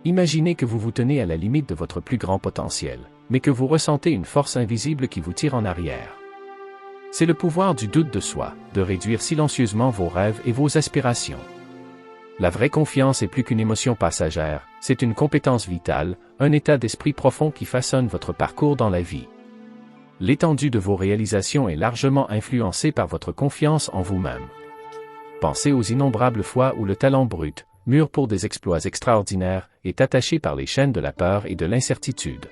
Imaginez que vous vous tenez à la limite de votre plus grand potentiel, mais que vous ressentez une force invisible qui vous tire en arrière. C'est le pouvoir du doute de soi, de réduire silencieusement vos rêves et vos aspirations. La vraie confiance est plus qu'une émotion passagère, c'est une compétence vitale, un état d'esprit profond qui façonne votre parcours dans la vie. L'étendue de vos réalisations est largement influencée par votre confiance en vous-même. Pensez aux innombrables fois où le talent brut, mûr pour des exploits extraordinaires, est attaché par les chaînes de la peur et de l'incertitude.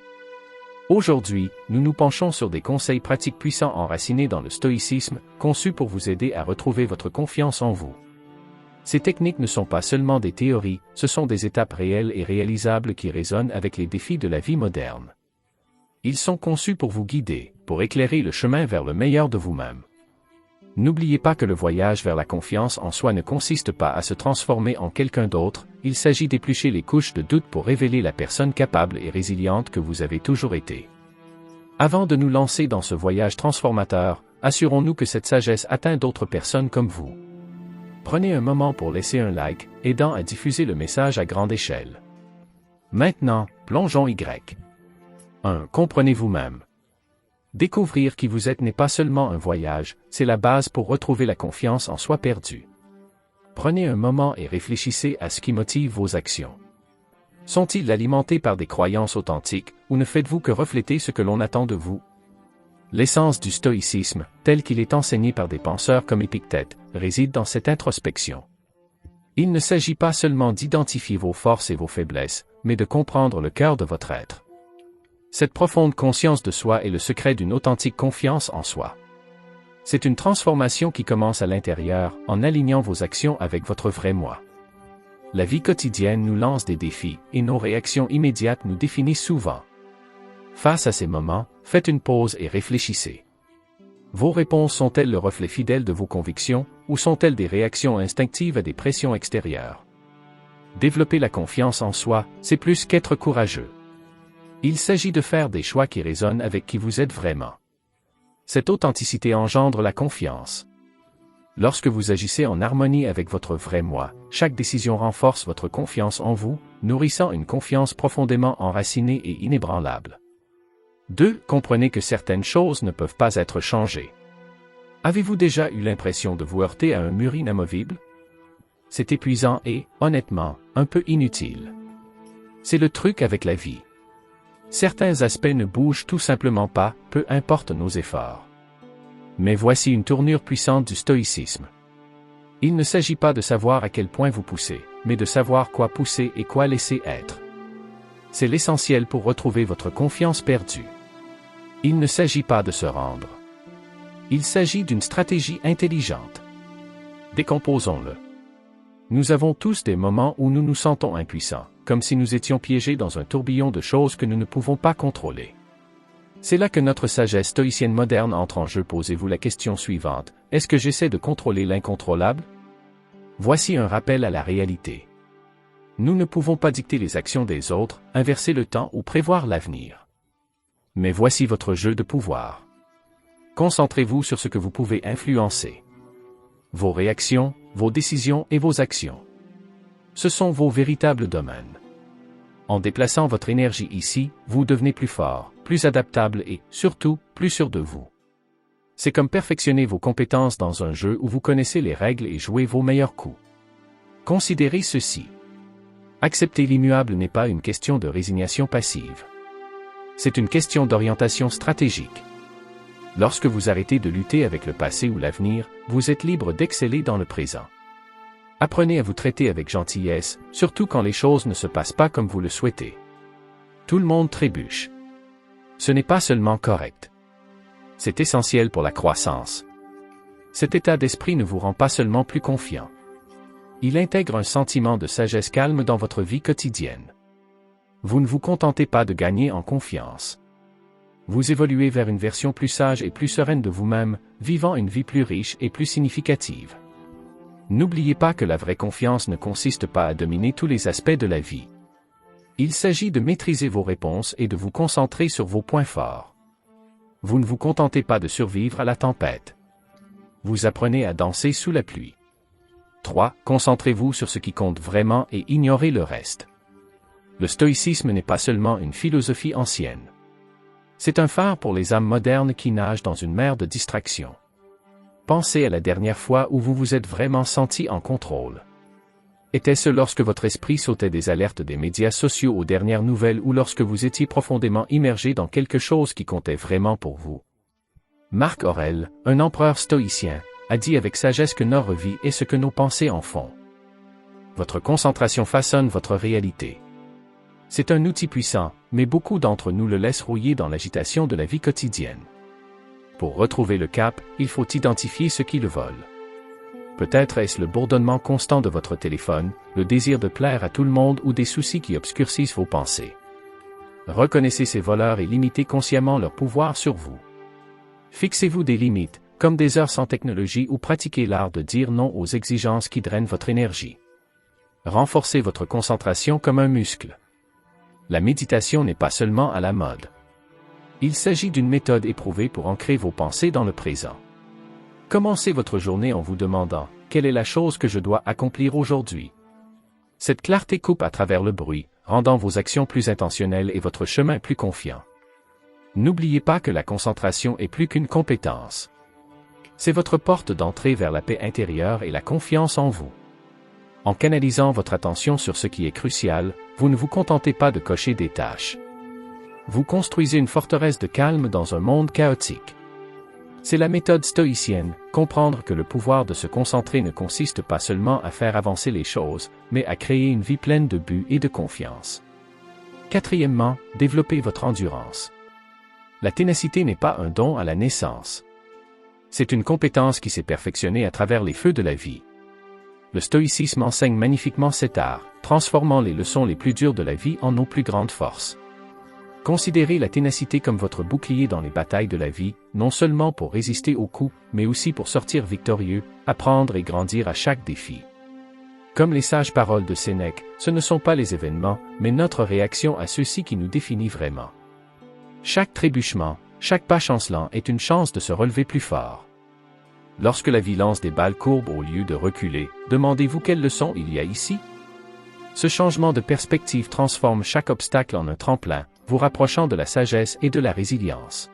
Aujourd'hui, nous nous penchons sur des conseils pratiques puissants enracinés dans le stoïcisme, conçus pour vous aider à retrouver votre confiance en vous. Ces techniques ne sont pas seulement des théories, ce sont des étapes réelles et réalisables qui résonnent avec les défis de la vie moderne. Ils sont conçus pour vous guider, pour éclairer le chemin vers le meilleur de vous-même. N'oubliez pas que le voyage vers la confiance en soi ne consiste pas à se transformer en quelqu'un d'autre, il s'agit d'éplucher les couches de doute pour révéler la personne capable et résiliente que vous avez toujours été. Avant de nous lancer dans ce voyage transformateur, assurons-nous que cette sagesse atteint d'autres personnes comme vous. Prenez un moment pour laisser un like, aidant à diffuser le message à grande échelle. Maintenant, plongeons Y. 1. Comprenez vous-même. Découvrir qui vous êtes n'est pas seulement un voyage, c'est la base pour retrouver la confiance en soi perdue. Prenez un moment et réfléchissez à ce qui motive vos actions. Sont-ils alimentés par des croyances authentiques, ou ne faites-vous que refléter ce que l'on attend de vous? L'essence du stoïcisme, tel qu'il est enseigné par des penseurs comme Épictète, réside dans cette introspection. Il ne s'agit pas seulement d'identifier vos forces et vos faiblesses, mais de comprendre le cœur de votre être. Cette profonde conscience de soi est le secret d'une authentique confiance en soi. C'est une transformation qui commence à l'intérieur, en alignant vos actions avec votre vrai moi. La vie quotidienne nous lance des défis, et nos réactions immédiates nous définissent souvent. Face à ces moments, faites une pause et réfléchissez. Vos réponses sont-elles le reflet fidèle de vos convictions, ou sont-elles des réactions instinctives à des pressions extérieures? Développer la confiance en soi, c'est plus qu'être courageux. Il s'agit de faire des choix qui résonnent avec qui vous êtes vraiment. Cette authenticité engendre la confiance. Lorsque vous agissez en harmonie avec votre vrai moi, chaque décision renforce votre confiance en vous, nourrissant une confiance profondément enracinée et inébranlable. 2. Comprenez que certaines choses ne peuvent pas être changées. Avez-vous déjà eu l'impression de vous heurter à un mur inamovible? C'est épuisant et, honnêtement, un peu inutile. C'est le truc avec la vie. Certains aspects ne bougent tout simplement pas, peu importe nos efforts. Mais voici une tournure puissante du stoïcisme. Il ne s'agit pas de savoir à quel point vous poussez, mais de savoir quoi pousser et quoi laisser être. C'est l'essentiel pour retrouver votre confiance perdue. Il ne s'agit pas de se rendre. Il s'agit d'une stratégie intelligente. Décomposons-le. Nous avons tous des moments où nous nous sentons impuissants, comme si nous étions piégés dans un tourbillon de choses que nous ne pouvons pas contrôler. C'est là que notre sagesse stoïcienne moderne entre en jeu. Posez-vous la question suivante: est-ce que j'essaie de contrôler l'incontrôlable? Voici un rappel à la réalité. Nous ne pouvons pas dicter les actions des autres, inverser le temps ou prévoir l'avenir. Mais voici votre jeu de pouvoir. Concentrez-vous sur ce que vous pouvez influencer. Vos réactions, vos décisions et vos actions. Ce sont vos véritables domaines. En déplaçant votre énergie ici, vous devenez plus fort, plus adaptable et, surtout, plus sûr de vous. C'est comme perfectionner vos compétences dans un jeu où vous connaissez les règles et jouez vos meilleurs coups. Considérez ceci. Accepter l'immuable n'est pas une question de résignation passive. C'est une question d'orientation stratégique. Lorsque vous arrêtez de lutter avec le passé ou l'avenir, vous êtes libre d'exceller dans le présent. Apprenez à vous traiter avec gentillesse, surtout quand les choses ne se passent pas comme vous le souhaitez. Tout le monde trébuche. Ce n'est pas seulement correct. C'est essentiel pour la croissance. Cet état d'esprit ne vous rend pas seulement plus confiant. Il intègre un sentiment de sagesse calme dans votre vie quotidienne. Vous ne vous contentez pas de gagner en confiance. Vous évoluez vers une version plus sage et plus sereine de vous-même, vivant une vie plus riche et plus significative. N'oubliez pas que la vraie confiance ne consiste pas à dominer tous les aspects de la vie. Il s'agit de maîtriser vos réponses et de vous concentrer sur vos points forts. Vous ne vous contentez pas de survivre à la tempête. Vous apprenez à danser sous la pluie. 3. Concentrez-vous sur ce qui compte vraiment et ignorez le reste. Le stoïcisme n'est pas seulement une philosophie ancienne. C'est un phare pour les âmes modernes qui nagent dans une mer de distractions. Pensez à la dernière fois où vous vous êtes vraiment senti en contrôle. Était-ce lorsque votre esprit sautait des alertes des médias sociaux aux dernières nouvelles ou lorsque vous étiez profondément immergé dans quelque chose qui comptait vraiment pour vous? Marc Aurèle, un empereur stoïcien, a dit avec sagesse que notre vie est ce que nos pensées en font. Votre concentration façonne votre réalité. C'est un outil puissant, mais beaucoup d'entre nous le laissent rouiller dans l'agitation de la vie quotidienne. Pour retrouver le cap, il faut identifier ce qui le vole. Peut-être est-ce le bourdonnement constant de votre téléphone, le désir de plaire à tout le monde ou des soucis qui obscurcissent vos pensées. Reconnaissez ces voleurs et limitez consciemment leur pouvoir sur vous. Fixez-vous des limites, comme des heures sans technologie ou pratiquez l'art de dire non aux exigences qui drainent votre énergie. Renforcez votre concentration comme un muscle. La méditation n'est pas seulement à la mode. Il s'agit d'une méthode éprouvée pour ancrer vos pensées dans le présent. Commencez votre journée en vous demandant « Quelle est la chose que je dois accomplir aujourd'hui ?» Cette clarté coupe à travers le bruit, rendant vos actions plus intentionnelles et votre chemin plus confiant. N'oubliez pas que la concentration est plus qu'une compétence. C'est votre porte d'entrée vers la paix intérieure et la confiance en vous. En canalisant votre attention sur ce qui est crucial, vous ne vous contentez pas de cocher des tâches. Vous construisez une forteresse de calme dans un monde chaotique. C'est la méthode stoïcienne, comprendre que le pouvoir de se concentrer ne consiste pas seulement à faire avancer les choses, mais à créer une vie pleine de buts et de confiance. Quatrièmement, développez votre endurance. La ténacité n'est pas un don à la naissance. C'est une compétence qui s'est perfectionnée à travers les feux de la vie. Le stoïcisme enseigne magnifiquement cet art, transformant les leçons les plus dures de la vie en nos plus grandes forces. Considérez la ténacité comme votre bouclier dans les batailles de la vie, non seulement pour résister aux coups, mais aussi pour sortir victorieux, apprendre et grandir à chaque défi. Comme les sages paroles de Sénèque, ce ne sont pas les événements, mais notre réaction à ceux-ci qui nous définit vraiment. Chaque trébuchement, chaque pas chancelant est une chance de se relever plus fort. Lorsque la vie lance des balles courbes au lieu de reculer, demandez-vous quelle leçon il y a ici? Ce changement de perspective transforme chaque obstacle en un tremplin, vous rapprochant de la sagesse et de la résilience.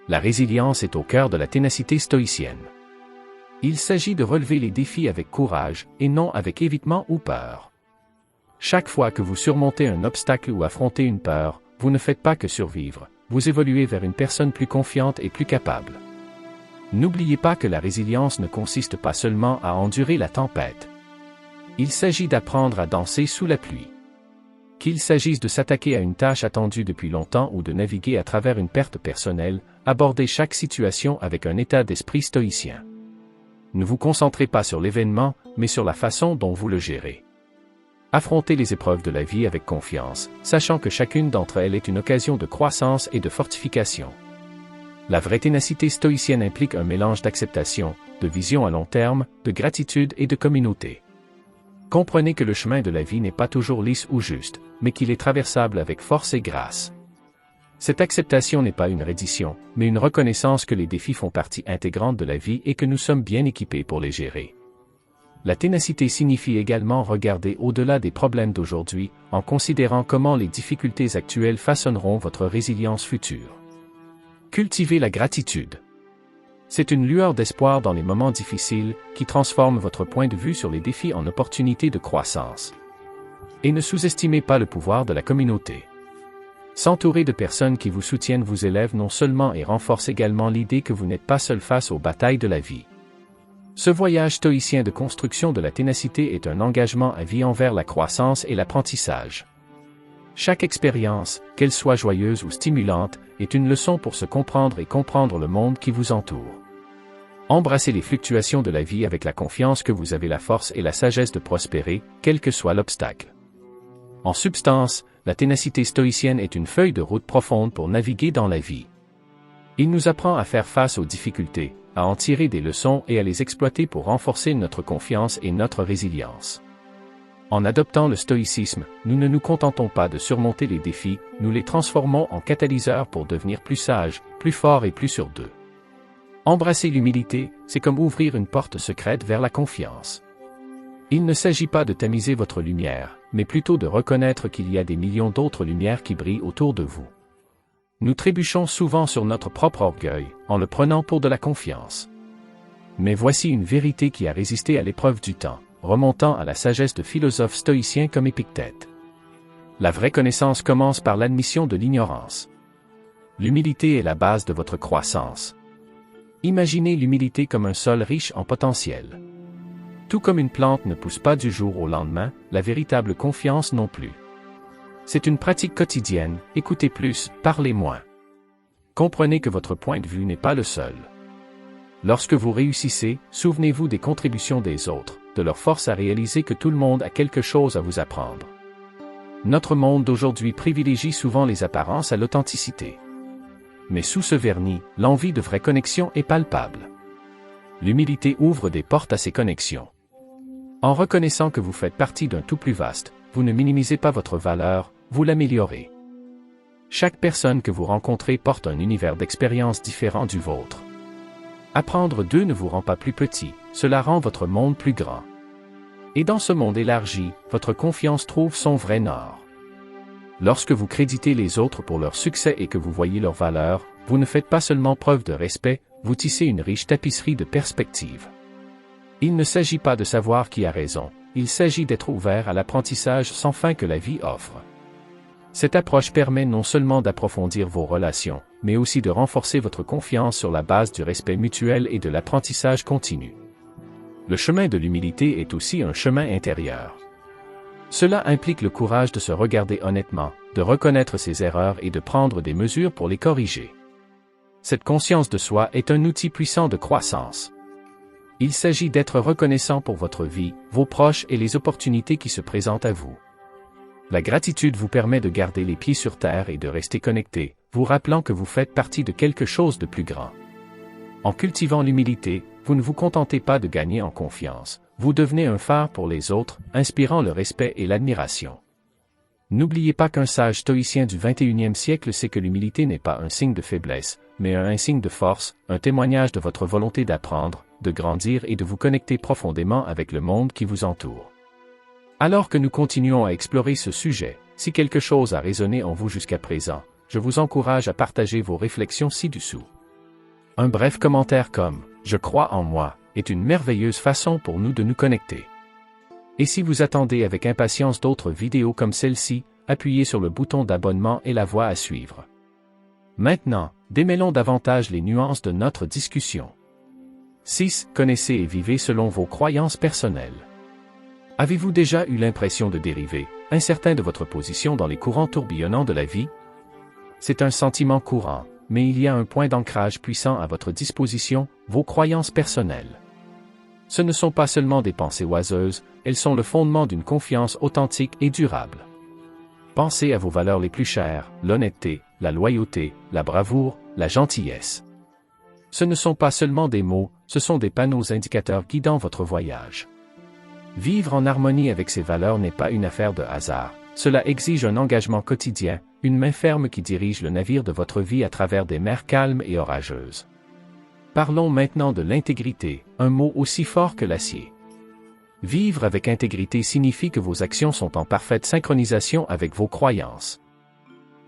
La résilience est au cœur de la ténacité stoïcienne. Il s'agit de relever les défis avec courage, et non avec évitement ou peur. Chaque fois que vous surmontez un obstacle ou affrontez une peur, vous ne faites pas que survivre, vous évoluez vers une personne plus confiante et plus capable. N'oubliez pas que la résilience ne consiste pas seulement à endurer la tempête. Il s'agit d'apprendre à danser sous la pluie. Qu'il s'agisse de s'attaquer à une tâche attendue depuis longtemps ou de naviguer à travers une perte personnelle, abordez chaque situation avec un état d'esprit stoïcien. Ne vous concentrez pas sur l'événement, mais sur la façon dont vous le gérez. Affrontez les épreuves de la vie avec confiance, sachant que chacune d'entre elles est une occasion de croissance et de fortification. La vraie ténacité stoïcienne implique un mélange d'acceptation, de vision à long terme, de gratitude et de communauté. Comprenez que le chemin de la vie n'est pas toujours lisse ou juste, mais qu'il est traversable avec force et grâce. Cette acceptation n'est pas une reddition, mais une reconnaissance que les défis font partie intégrante de la vie et que nous sommes bien équipés pour les gérer. La ténacité signifie également regarder au-delà des problèmes d'aujourd'hui, en considérant comment les difficultés actuelles façonneront votre résilience future. Cultivez la gratitude. C'est une lueur d'espoir dans les moments difficiles qui transforme votre point de vue sur les défis en opportunités de croissance. Et ne sous-estimez pas le pouvoir de la communauté. S'entourer de personnes qui vous soutiennent vous élève non seulement et renforce également l'idée que vous n'êtes pas seul face aux batailles de la vie. Ce voyage stoïcien de construction de la ténacité est un engagement à vie envers la croissance et l'apprentissage. Chaque expérience, qu'elle soit joyeuse ou stimulante, est une leçon pour se comprendre et comprendre le monde qui vous entoure. Embrassez les fluctuations de la vie avec la confiance que vous avez la force et la sagesse de prospérer, quel que soit l'obstacle. En substance, la ténacité stoïcienne est une feuille de route profonde pour naviguer dans la vie. Il nous apprend à faire face aux difficultés, à en tirer des leçons et à les exploiter pour renforcer notre confiance et notre résilience. En adoptant le stoïcisme, nous ne nous contentons pas de surmonter les défis, nous les transformons en catalyseurs pour devenir plus sages, plus forts et plus sûrs d'eux. Embrasser l'humilité, c'est comme ouvrir une porte secrète vers la confiance. Il ne s'agit pas de tamiser votre lumière, mais plutôt de reconnaître qu'il y a des millions d'autres lumières qui brillent autour de vous. Nous trébuchons souvent sur notre propre orgueil, en le prenant pour de la confiance. Mais voici une vérité qui a résisté à l'épreuve du temps, remontant à la sagesse de philosophes stoïciens comme Épictète. La vraie connaissance commence par l'admission de l'ignorance. L'humilité est la base de votre croissance. Imaginez l'humilité comme un sol riche en potentiel. Tout comme une plante ne pousse pas du jour au lendemain, la véritable confiance non plus. C'est une pratique quotidienne, écoutez plus, parlez moins. Comprenez que votre point de vue n'est pas le seul. Lorsque vous réussissez, souvenez-vous des contributions des autres, de leur force à réaliser que tout le monde a quelque chose à vous apprendre. Notre monde d'aujourd'hui privilégie souvent les apparences à l'authenticité. Mais sous ce vernis, l'envie de vraie connexion est palpable. L'humilité ouvre des portes à ces connexions. En reconnaissant que vous faites partie d'un tout plus vaste, vous ne minimisez pas votre valeur, vous l'améliorez. Chaque personne que vous rencontrez porte un univers d'expérience différent du vôtre. Apprendre d'eux ne vous rend pas plus petit, cela rend votre monde plus grand. Et dans ce monde élargi, votre confiance trouve son vrai nord. Lorsque vous créditez les autres pour leur succès et que vous voyez leur valeur, vous ne faites pas seulement preuve de respect, vous tissez une riche tapisserie de perspectives. Il ne s'agit pas de savoir qui a raison, il s'agit d'être ouvert à l'apprentissage sans fin que la vie offre. Cette approche permet non seulement d'approfondir vos relations, mais aussi de renforcer votre confiance sur la base du respect mutuel et de l'apprentissage continu. Le chemin de l'humilité est aussi un chemin intérieur. Cela implique le courage de se regarder honnêtement, de reconnaître ses erreurs et de prendre des mesures pour les corriger. Cette conscience de soi est un outil puissant de croissance. Il s'agit d'être reconnaissant pour votre vie, vos proches et les opportunités qui se présentent à vous. La gratitude vous permet de garder les pieds sur terre et de rester connecté, vous rappelant que vous faites partie de quelque chose de plus grand. En cultivant l'humilité, vous ne vous contentez pas de gagner en confiance, vous devenez un phare pour les autres, inspirant le respect et l'admiration. N'oubliez pas qu'un sage stoïcien du XXIe siècle sait que l'humilité n'est pas un signe de faiblesse, mais un signe de force, un témoignage de votre volonté d'apprendre, de grandir et de vous connecter profondément avec le monde qui vous entoure. Alors que nous continuons à explorer ce sujet, si quelque chose a résonné en vous jusqu'à présent, je vous encourage à partager vos réflexions ci-dessous. Un bref commentaire comme « Je crois en moi » est une merveilleuse façon pour nous de nous connecter. Et si vous attendez avec impatience d'autres vidéos comme celle-ci, appuyez sur le bouton d'abonnement et la voie à suivre. Maintenant, démêlons davantage les nuances de notre discussion. 6. Connaissez et vivez selon vos croyances personnelles. Avez-vous déjà eu l'impression de dériver, incertain de votre position dans les courants tourbillonnants de la vie? C'est un sentiment courant, mais il y a un point d'ancrage puissant à votre disposition, vos croyances personnelles. Ce ne sont pas seulement des pensées oiseuses, elles sont le fondement d'une confiance authentique et durable. Pensez à vos valeurs les plus chères, l'honnêteté, la loyauté, la bravoure, la gentillesse. Ce ne sont pas seulement des mots, ce sont des panneaux indicateurs guidant votre voyage. Vivre en harmonie avec ces valeurs n'est pas une affaire de hasard, cela exige un engagement quotidien, une main ferme qui dirige le navire de votre vie à travers des mers calmes et orageuses. Parlons maintenant de l'intégrité, un mot aussi fort que l'acier. Vivre avec intégrité signifie que vos actions sont en parfaite synchronisation avec vos croyances.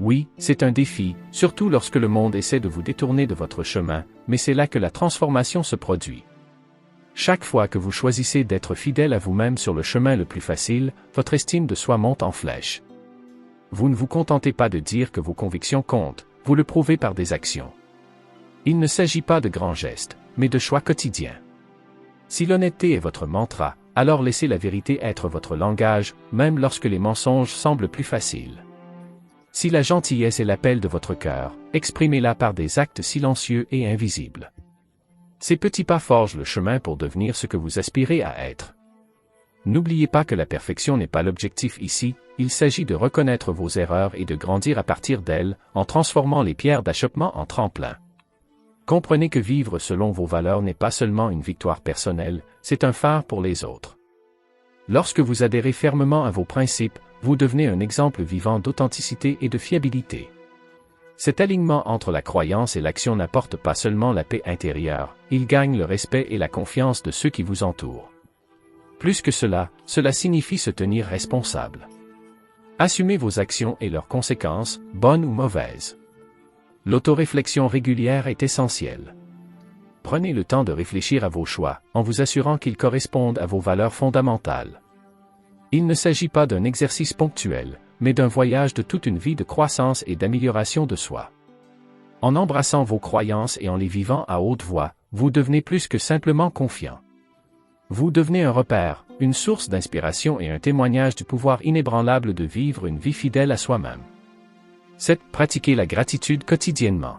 Oui, c'est un défi, surtout lorsque le monde essaie de vous détourner de votre chemin, mais c'est là que la transformation se produit. Chaque fois que vous choisissez d'être fidèle à vous-même sur le chemin le plus facile, votre estime de soi monte en flèche. Vous ne vous contentez pas de dire que vos convictions comptent, vous le prouvez par des actions. Il ne s'agit pas de grands gestes, mais de choix quotidiens. Si l'honnêteté est votre mantra, alors laissez la vérité être votre langage, même lorsque les mensonges semblent plus faciles. Si la gentillesse est l'appel de votre cœur, exprimez-la par des actes silencieux et invisibles. Ces petits pas forgent le chemin pour devenir ce que vous aspirez à être. N'oubliez pas que la perfection n'est pas l'objectif ici, il s'agit de reconnaître vos erreurs et de grandir à partir d'elles, en transformant les pierres d'achoppement en tremplin. Comprenez que vivre selon vos valeurs n'est pas seulement une victoire personnelle, c'est un phare pour les autres. Lorsque vous adhérez fermement à vos principes, vous devenez un exemple vivant d'authenticité et de fiabilité. Cet alignement entre la croyance et l'action n'apporte pas seulement la paix intérieure, il gagne le respect et la confiance de ceux qui vous entourent. Plus que cela, cela signifie se tenir responsable. Assumez vos actions et leurs conséquences, bonnes ou mauvaises. L'autoréflexion régulière est essentielle. Prenez le temps de réfléchir à vos choix, en vous assurant qu'ils correspondent à vos valeurs fondamentales. Il ne s'agit pas d'un exercice ponctuel, mais d'un voyage de toute une vie de croissance et d'amélioration de soi. En embrassant vos croyances et en les vivant à haute voix, vous devenez plus que simplement confiant. Vous devenez un repère, une source d'inspiration et un témoignage du pouvoir inébranlable de vivre une vie fidèle à soi-même. 7. Pratiquez la gratitude quotidiennement.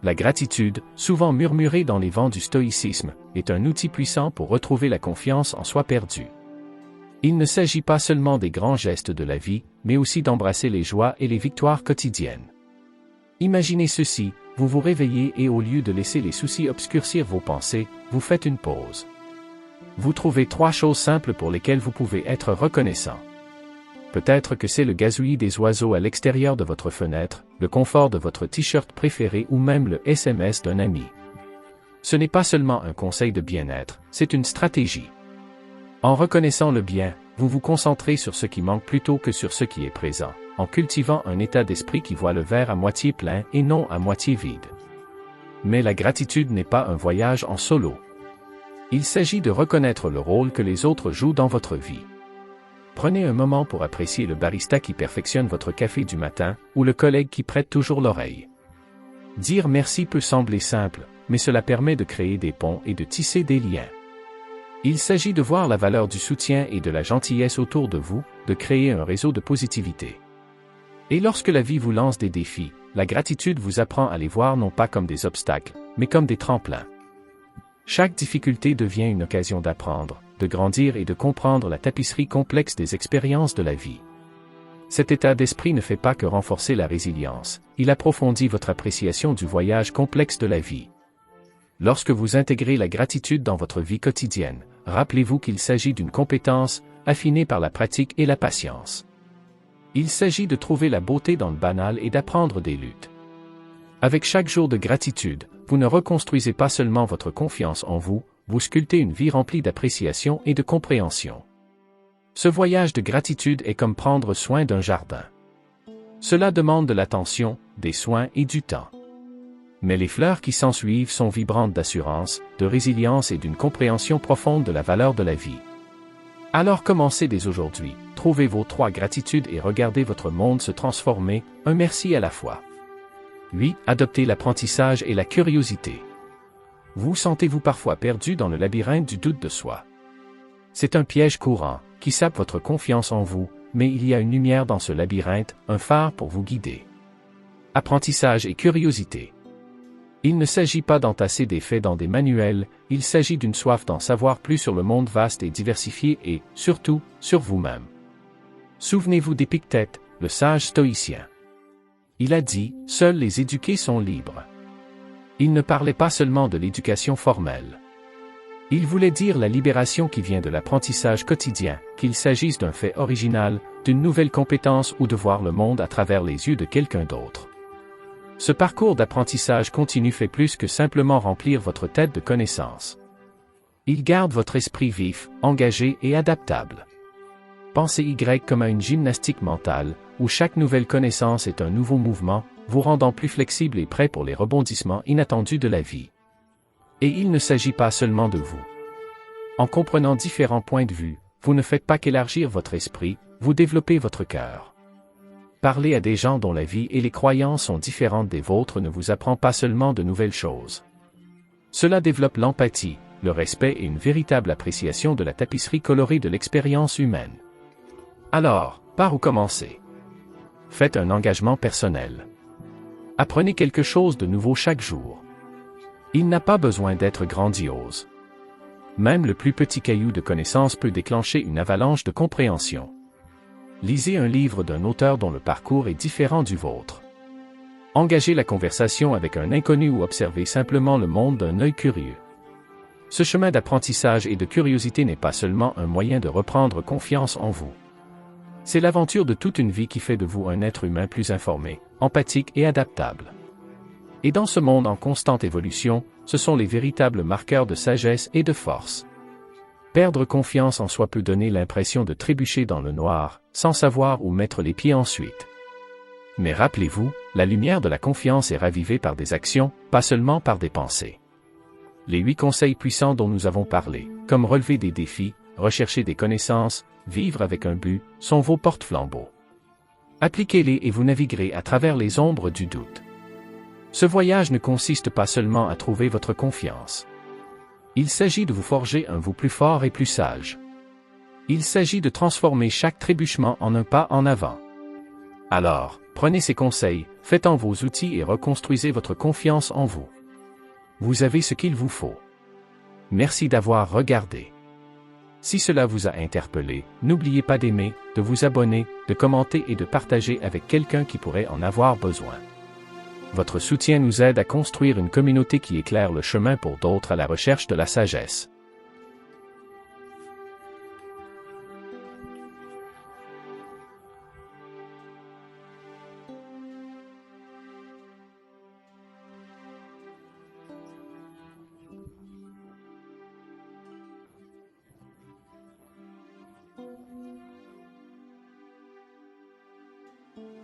La gratitude, souvent murmurée dans les vents du stoïcisme, est un outil puissant pour retrouver la confiance en soi perdue. Il ne s'agit pas seulement des grands gestes de la vie, mais aussi d'embrasser les joies et les victoires quotidiennes. Imaginez ceci, vous vous réveillez et au lieu de laisser les soucis obscurcir vos pensées, vous faites une pause. Vous trouvez 3 choses simples pour lesquelles vous pouvez être reconnaissant. Peut-être que c'est le gazouillis des oiseaux à l'extérieur de votre fenêtre, le confort de votre t-shirt préféré ou même le SMS d'un ami. Ce n'est pas seulement un conseil de bien-être, c'est une stratégie. En reconnaissant le bien, vous vous concentrez sur ce qui manque plutôt que sur ce qui est présent, en cultivant un état d'esprit qui voit le verre à moitié plein et non à moitié vide. Mais la gratitude n'est pas un voyage en solo. Il s'agit de reconnaître le rôle que les autres jouent dans votre vie. Prenez un moment pour apprécier le barista qui perfectionne votre café du matin, ou le collègue qui prête toujours l'oreille. Dire merci peut sembler simple, mais cela permet de créer des ponts et de tisser des liens. Il s'agit de voir la valeur du soutien et de la gentillesse autour de vous, de créer un réseau de positivité. Et lorsque la vie vous lance des défis, la gratitude vous apprend à les voir non pas comme des obstacles, mais comme des tremplins. Chaque difficulté devient une occasion d'apprendre, de grandir et de comprendre la tapisserie complexe des expériences de la vie. Cet état d'esprit ne fait pas que renforcer la résilience, il approfondit votre appréciation du voyage complexe de la vie. Lorsque vous intégrez la gratitude dans votre vie quotidienne, rappelez-vous qu'il s'agit d'une compétence, affinée par la pratique et la patience. Il s'agit de trouver la beauté dans le banal et d'apprendre des luttes. Avec chaque jour de gratitude, vous ne reconstruisez pas seulement votre confiance en vous, vous sculptez une vie remplie d'appréciation et de compréhension. Ce voyage de gratitude est comme prendre soin d'un jardin. Cela demande de l'attention, des soins et du temps. Mais les fleurs qui s'ensuivent sont vibrantes d'assurance, de résilience et d'une compréhension profonde de la valeur de la vie. Alors commencez dès aujourd'hui, trouvez vos 3 gratitudes et regardez votre monde se transformer, un merci à la fois. 8. Adoptez l'apprentissage et la curiosité. Vous sentez-vous parfois perdu dans le labyrinthe du doute de soi? C'est un piège courant, qui sape votre confiance en vous, mais il y a une lumière dans ce labyrinthe, un phare pour vous guider. Apprentissage et curiosité. Il ne s'agit pas d'entasser des faits dans des manuels, il s'agit d'une soif d'en savoir plus sur le monde vaste et diversifié et, surtout, sur vous-même. Souvenez-vous d'Épictète, le sage stoïcien. Il a dit, « Seuls les éduqués sont libres ». Il ne parlait pas seulement de l'éducation formelle. Il voulait dire la libération qui vient de l'apprentissage quotidien, qu'il s'agisse d'un fait original, d'une nouvelle compétence ou de voir le monde à travers les yeux de quelqu'un d'autre. Ce parcours d'apprentissage continu fait plus que simplement remplir votre tête de connaissances. Il garde votre esprit vif, engagé et adaptable. Pensez Y comme à une gymnastique mentale, où chaque nouvelle connaissance est un nouveau mouvement, vous rendant plus flexible et prêt pour les rebondissements inattendus de la vie. Et il ne s'agit pas seulement de vous. En comprenant différents points de vue, vous ne faites pas qu'élargir votre esprit, vous développez votre cœur. Parler à des gens dont la vie et les croyances sont différentes des vôtres ne vous apprend pas seulement de nouvelles choses. Cela développe l'empathie, le respect et une véritable appréciation de la tapisserie colorée de l'expérience humaine. Alors, par où commencer? Faites un engagement personnel. Apprenez quelque chose de nouveau chaque jour. Il n'a pas besoin d'être grandiose. Même le plus petit caillou de connaissance peut déclencher une avalanche de compréhension. Lisez un livre d'un auteur dont le parcours est différent du vôtre. Engagez la conversation avec un inconnu ou observez simplement le monde d'un œil curieux. Ce chemin d'apprentissage et de curiosité n'est pas seulement un moyen de reprendre confiance en vous. C'est l'aventure de toute une vie qui fait de vous un être humain plus informé, empathique et adaptable. Et dans ce monde en constante évolution, ce sont les véritables marqueurs de sagesse et de force. Perdre confiance en soi peut donner l'impression de trébucher dans le noir, sans savoir où mettre les pieds ensuite. Mais rappelez-vous, la lumière de la confiance est ravivée par des actions, pas seulement par des pensées. Les 8 conseils puissants dont nous avons parlé, comme relever des défis, rechercher des connaissances, vivre avec un but, sont vos porte-flambeaux. Appliquez-les et vous naviguerez à travers les ombres du doute. Ce voyage ne consiste pas seulement à trouver votre confiance. Il s'agit de vous forger un vous plus fort et plus sage. Il s'agit de transformer chaque trébuchement en un pas en avant. Alors, prenez ces conseils, faites-en vos outils et reconstruisez votre confiance en vous. Vous avez ce qu'il vous faut. Merci d'avoir regardé. Si cela vous a interpellé, n'oubliez pas d'aimer, de vous abonner, de commenter et de partager avec quelqu'un qui pourrait en avoir besoin. Votre soutien nous aide à construire une communauté qui éclaire le chemin pour d'autres à la recherche de la sagesse.